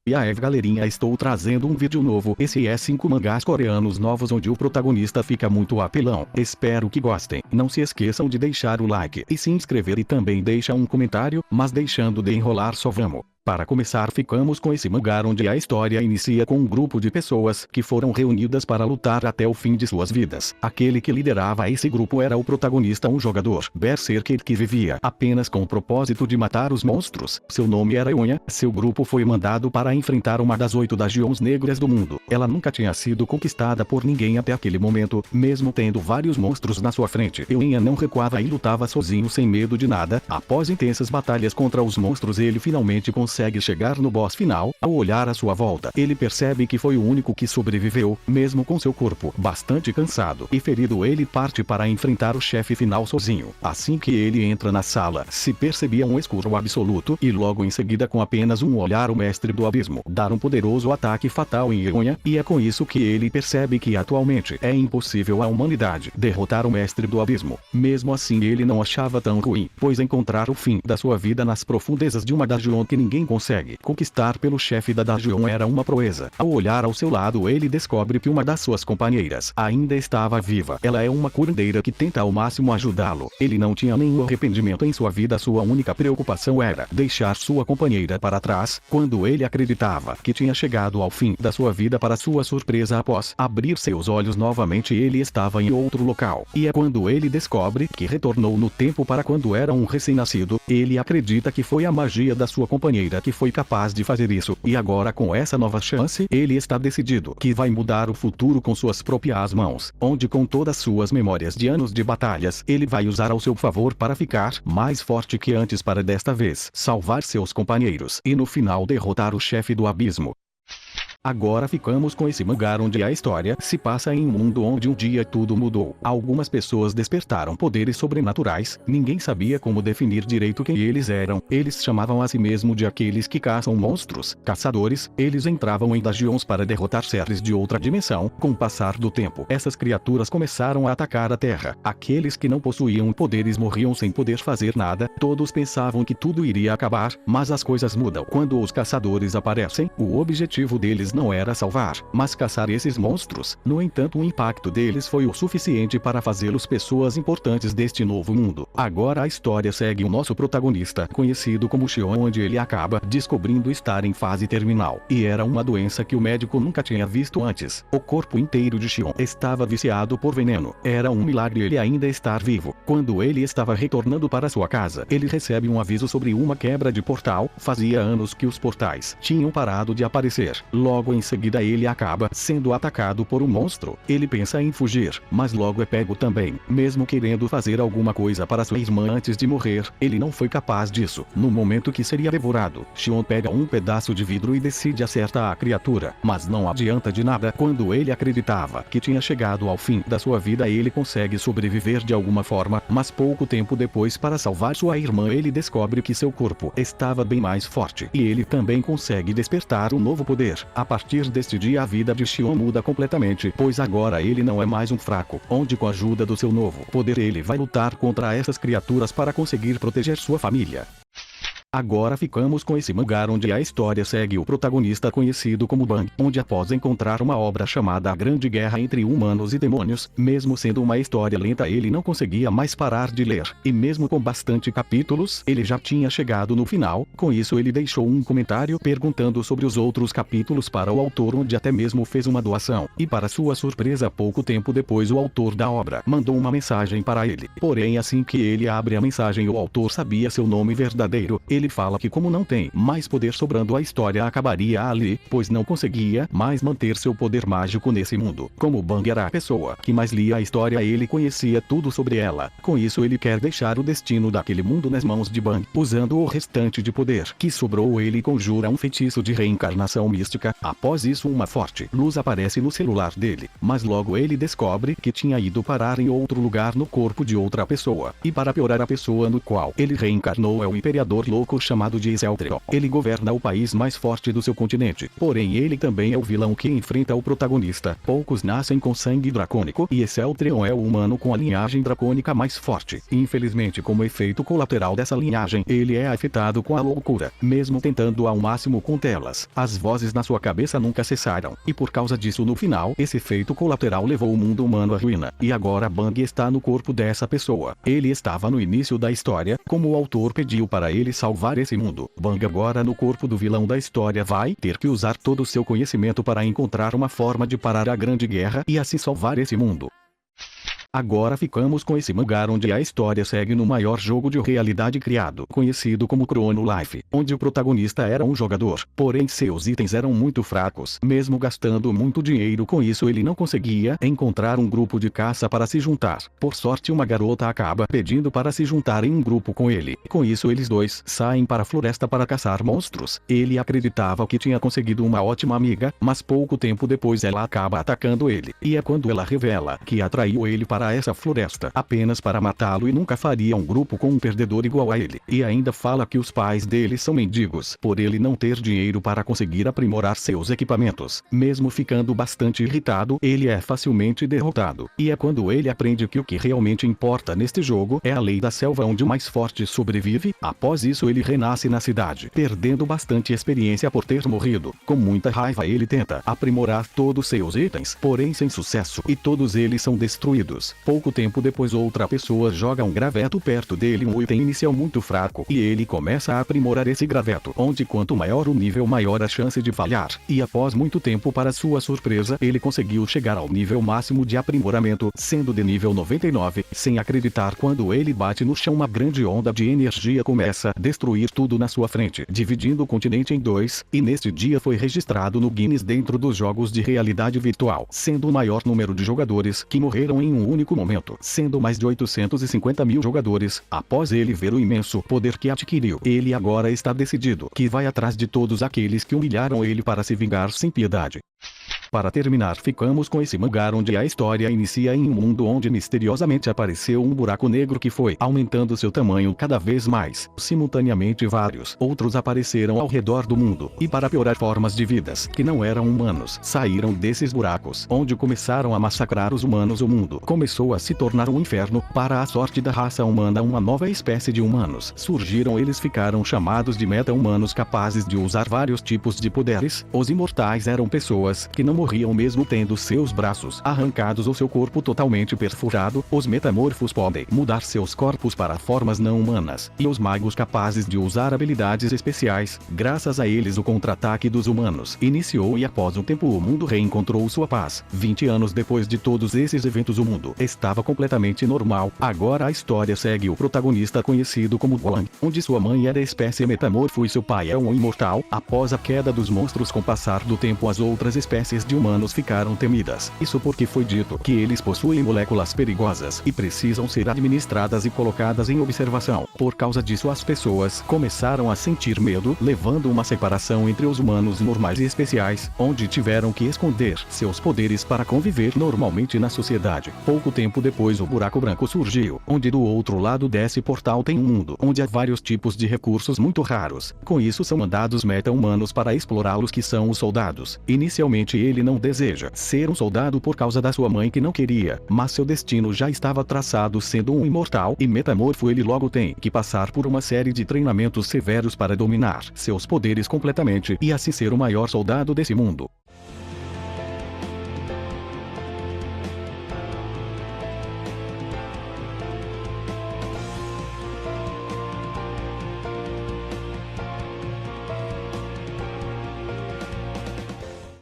E aí galerinha, estou trazendo um vídeo novo. Esse é 5 mangás coreanos novos onde o protagonista fica muito apelão. Espero que gostem. Não se esqueçam de deixar o like e se inscrever e também deixa um comentário, mas deixando de enrolar só vamos. Para começar, ficamos com esse mangá onde a história inicia com um grupo de pessoas que foram reunidas para lutar até o fim de suas vidas. Aquele que liderava esse grupo era o protagonista, um jogador berserker que vivia apenas com o propósito de matar os monstros. Seu nome era Eonya. Seu grupo foi mandado para enfrentar uma das 8 dagions negras do mundo. Ela nunca tinha sido conquistada por ninguém até aquele momento, mesmo tendo vários monstros na sua frente. Eonya não recuava e lutava sozinho sem medo de nada. Após intensas batalhas contra os monstros, ele finalmente consegue chegar no boss final. Ao olhar à sua volta, ele percebe que foi o único que sobreviveu, mesmo com seu corpo bastante cansado e ferido. Ele parte para enfrentar o chefe final sozinho. Assim que ele entra na sala, se percebia um escuro absoluto e logo em seguida, com apenas um olhar, o mestre do abismo dar um poderoso ataque fatal em Eonya, e é com isso que ele percebe que atualmente é impossível à humanidade derrotar o mestre do abismo. Mesmo assim, ele não achava tão ruim, pois encontrar o fim da sua vida nas profundezas de uma dagion que ninguém consegue conquistar pelo chefe da dagion era uma proeza. Ao olhar ao seu lado, ele descobre que uma das suas companheiras ainda estava viva. Ela é uma curandeira que tenta ao máximo ajudá-lo. Ele não tinha nenhum arrependimento em sua vida, sua única preocupação era deixar sua companheira para trás. Quando ele acreditava que tinha chegado ao fim da sua vida, para sua surpresa, após abrir seus olhos novamente, ele estava em outro local. E é quando ele descobre que retornou no tempo para quando era um recém-nascido. Ele acredita que foi a magia da sua companheira que foi capaz de fazer isso, e agora, com essa nova chance, ele está decidido que vai mudar o futuro com suas próprias mãos, onde com todas suas memórias de anos de batalhas, ele vai usar ao seu favor para ficar mais forte que antes, para desta vez salvar seus companheiros e no final derrotar o chefe do abismo. Agora ficamos com esse mangá onde a história se passa em um mundo onde um dia tudo mudou. Algumas pessoas despertaram poderes sobrenaturais. Ninguém sabia como definir direito quem eles eram. Eles chamavam a si mesmo de aqueles que caçam monstros, caçadores. Eles entravam em dagions para derrotar seres de outra dimensão. Com o passar do tempo, essas criaturas começaram a atacar a Terra. Aqueles que não possuíam poderes morriam sem poder fazer nada. Todos pensavam que tudo iria acabar, mas as coisas mudam. Quando os caçadores aparecem, o objetivo deles não era salvar, mas caçar esses monstros. No entanto, o impacto deles foi o suficiente para fazê-los pessoas importantes deste novo mundo. Agora a história segue o nosso protagonista, conhecido como Xion, onde ele acaba descobrindo estar em fase terminal. E era uma doença que o médico nunca tinha visto antes. O corpo inteiro de Xion estava viciado por veneno. Era um milagre ele ainda estar vivo. Quando ele estava retornando para sua casa, ele recebe um aviso sobre uma quebra de portal. Fazia anos que os portais tinham parado de aparecer. Logo em seguida, ele acaba sendo atacado por um monstro. Ele pensa em fugir, mas logo é pego também. Mesmo querendo fazer alguma coisa para sua irmã antes de morrer, ele não foi capaz disso. No momento que seria devorado, Xion pega um pedaço de vidro e decide acertar a criatura, mas não adianta de nada. Quando ele acreditava que tinha chegado ao fim da sua vida, ele consegue sobreviver de alguma forma, mas pouco tempo depois, para salvar sua irmã, ele descobre que seu corpo estava bem mais forte, e ele também consegue despertar um novo poder. A partir deste dia, a vida de Xion muda completamente, pois agora ele não é mais um fraco, onde com a ajuda do seu novo poder ele vai lutar contra essas criaturas para conseguir proteger sua família. Agora ficamos com esse mangá onde a história segue o protagonista, conhecido como Bang, onde após encontrar uma obra chamada A Grande Guerra entre Humanos e Demônios, mesmo sendo uma história lenta, ele não conseguia mais parar de ler, e mesmo com bastante capítulos, ele já tinha chegado no final. Com isso, ele deixou um comentário perguntando sobre os outros capítulos para o autor, onde até mesmo fez uma doação, e para sua surpresa, pouco tempo depois, o autor da obra mandou uma mensagem para ele. Porém, assim que ele abre a mensagem, o autor sabia seu nome verdadeiro. Ele fala que como não tem mais poder sobrando, a história acabaria ali, pois não conseguia mais manter seu poder mágico nesse mundo. Como Bang era a pessoa que mais lia a história, ele conhecia tudo sobre ela. Com isso, ele quer deixar o destino daquele mundo nas mãos de Bang. Usando o restante de poder que sobrou, ele conjura um feitiço de reencarnação mística. Após isso, uma forte luz aparece no celular dele, mas logo ele descobre que tinha ido parar em outro lugar no corpo de outra pessoa. E para piorar, a pessoa no qual ele reencarnou é o Imperador Louco buraco chamado de Exeltrion. Ele governa o país mais forte do seu continente, porém ele também é o vilão que enfrenta o protagonista. Poucos nascem com sangue dracônico e Exeltrion é o humano com a linhagem dracônica mais forte. Infelizmente, como efeito colateral dessa linhagem, ele é afetado com a loucura, mesmo tentando ao máximo contê-las. As vozes na sua cabeça nunca cessaram, e por causa disso no final, esse efeito colateral levou o mundo humano à ruína, e agora Bang está no corpo dessa pessoa. Ele estava no início da história, como o autor pediu para ele salvar esse mundo. Bang agora no corpo do vilão da história vai ter que usar todo o seu conhecimento para encontrar uma forma de parar a grande guerra e assim salvar esse mundo. Agora ficamos com esse mangá onde a história segue no maior jogo de realidade criado, conhecido como Chrono Life, onde o protagonista era um jogador, porém seus itens eram muito fracos. Mesmo gastando muito dinheiro com isso, ele não conseguia encontrar um grupo de caça para se juntar. Por sorte, uma garota acaba pedindo para se juntar em um grupo com ele. Com isso, eles dois saem para a floresta para caçar monstros. Ele acreditava que tinha conseguido uma ótima amiga, mas pouco tempo depois ela acaba atacando ele. E é quando ela revela que atraiu ele para essa floresta apenas para matá-lo e nunca faria um grupo com um perdedor igual a ele. E ainda fala que os pais dele são mendigos, por ele não ter dinheiro para conseguir aprimorar seus equipamentos. Mesmo ficando bastante irritado, ele é facilmente derrotado. E é quando ele aprende que o que realmente importa neste jogo é a lei da selva onde o mais forte sobrevive. Após isso ele renasce na cidade, perdendo bastante experiência por ter morrido. Com muita raiva ele tenta aprimorar todos seus itens, porém sem sucesso, e todos eles são destruídos. Pouco tempo depois outra pessoa joga um graveto perto dele, um item inicial muito fraco, e ele começa a aprimorar esse graveto, onde quanto maior o nível maior a chance de falhar. E após muito tempo, para sua surpresa, ele conseguiu chegar ao nível máximo de aprimoramento, sendo de nível 99, sem acreditar quando ele bate no chão uma grande onda de energia começa a destruir tudo na sua frente, dividindo o continente em dois, e neste dia foi registrado no Guinness dentro dos jogos de realidade virtual, sendo o maior número de jogadores que morreram em um único momento, sendo mais de 850 mil jogadores. Após ele ver o imenso poder que adquiriu, ele agora está decidido que vai atrás de todos aqueles que humilharam ele para se vingar sem piedade. Para terminar, ficamos com esse mangá onde a história inicia em um mundo onde misteriosamente apareceu um buraco negro que foi aumentando seu tamanho cada vez mais. Simultaneamente vários outros apareceram ao redor do mundo, e para piorar, formas de vidas que não eram humanos saíram desses buracos, onde começaram a massacrar os humanos. O mundo começou a se tornar um inferno. Para a sorte da raça humana, uma nova espécie de humanos surgiram. Eles ficaram chamados de meta-humanos, capazes de usar vários tipos de poderes. Os imortais eram pessoas que não morriam mesmo tendo seus braços arrancados ou seu corpo totalmente perfurado. Os metamorfos podem mudar seus corpos para formas não humanas, e os magos capazes de usar habilidades especiais. Graças a eles o contra-ataque dos humanos iniciou, e após um tempo o mundo reencontrou sua paz. 20 anos depois de todos esses eventos, o mundo estava completamente normal. Agora a história segue o protagonista conhecido como Guan, onde sua mãe era espécie metamorfo e seu pai é um imortal. Após a queda dos monstros, com o passar do tempo as outras espécies de humanos ficaram temidas. Isso porque foi dito que eles possuem moléculas perigosas e precisam ser administradas e colocadas em observação. Por causa disso as pessoas começaram a sentir medo, levando uma separação entre os humanos normais e especiais, onde tiveram que esconder seus poderes para conviver normalmente na sociedade. Pouco tempo depois o buraco branco surgiu, onde do outro lado desse portal tem um mundo onde há vários tipos de recursos muito raros. Com isso são mandados meta-humanos para explorá-los, que são os soldados. Inicialmente ele não deseja ser um soldado por causa da sua mãe que não queria, mas seu destino já estava traçado. Sendo um imortal e metamorfo, ele logo tem que passar por uma série de treinamentos severos para dominar seus poderes completamente e assim ser o maior soldado desse mundo.